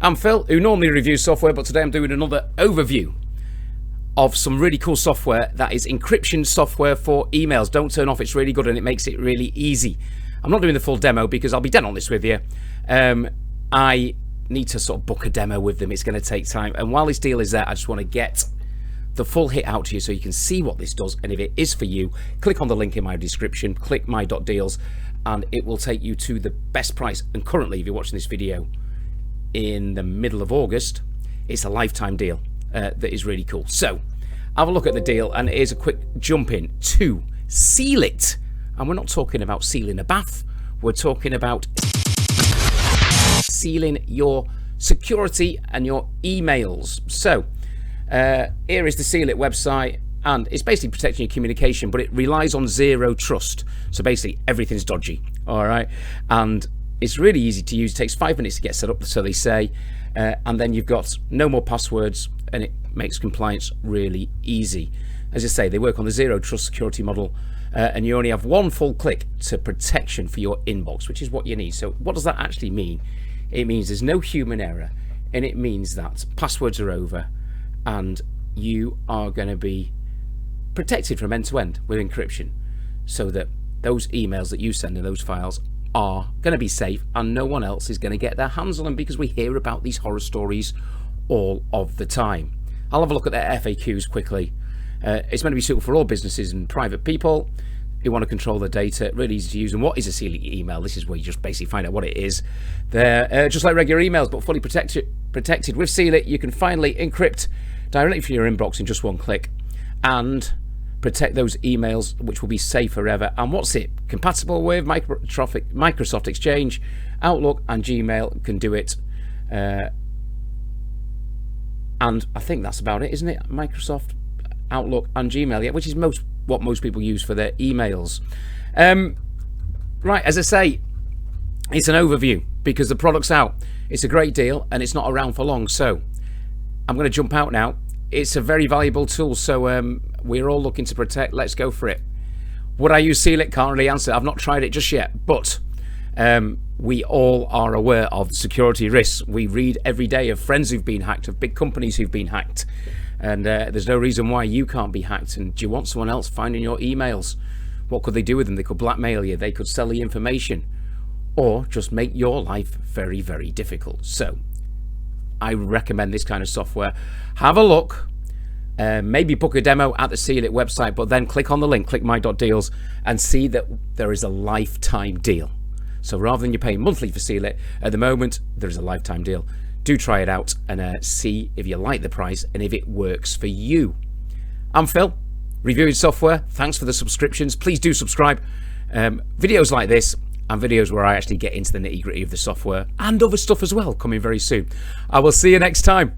I'm Phil, who normally reviews software, but today I'm doing another overview of some really cool software that is encryption software for emails. Don't turn off, it's really good and it makes it really easy. I'm not doing the full demo because I'll be dead honest with you. I need to sort of book a demo with them. It's going to take time. And while this deal is there, I just want to get the full hit out to you so you can see what this does. And if it is for you, click on the link in my description, click my.deals, and it will take you to the best price. And currently, if you're watching this video in the middle of August, it's a lifetime deal that is really cool. So have a look at the deal, and here's a quick jump in to Sealit. And we're not talking about sealing a bath, we're talking about sealing your security and your emails. So here is the Sealit website, and it's basically protecting your communication, but it relies on zero trust. So basically everything's dodgy, all right? And it's really easy to use. It takes 5 minutes to get set up, so they say, and then you've got no more passwords, and it makes compliance really easy. As I say, they work on the zero trust security model, and you only have one full click to protection for your inbox, which is what you need. So what does that actually mean? It means there's no human error, and it means that passwords are over, and you are going to be protected from end to end with encryption, so that those emails that you send in those files are going to be safe and no one else is going to get their hands on them, because we hear about these horror stories all of the time. I'll have a look at their FAQs quickly. It's meant to be suitable for all businesses and private people who want to control their data. Really easy to use. And what is a Sealit email? This is where you just basically find out what it is. They're just like regular emails, but fully protected. With Sealit, you can finally encrypt directly from your inbox in just one click and protect those emails, which will be safe forever. And what's it compatible with? Microsoft Exchange, Outlook, and Gmail can do it. And I think that's about it, isn't it? Microsoft, Outlook, and Gmail, yeah, which is what most people use for their emails. Right, as I say, it's an overview because the product's out. It's a great deal and it's not around for long. So I'm going to jump out now. It's a very valuable tool, so we're all looking to protect. Let's go for it. Would I use Sealit? Can't really answer. I've not tried it just yet, but we all are aware of security risks. We read every day of friends who've been hacked, of big companies who've been hacked, and there's no reason why you can't be hacked. And do you want someone else finding your emails? What could they do with them? They could blackmail you, they could sell the information, or just make your life very, very difficult. So I recommend this kind of software. Have a look, maybe book a demo at the Sealit website, but then click on the link, click my.deals, and see that there is a lifetime deal. So rather than you paying monthly for Sealit, at the moment there is a lifetime deal. Do try it out and see if you like the price and if it works for you. I'm Phil, reviewing software. Thanks for the subscriptions. Please do subscribe. Videos like this and videos where I actually get into the nitty-gritty of the software and other stuff as well, coming very soon. I will see you next time.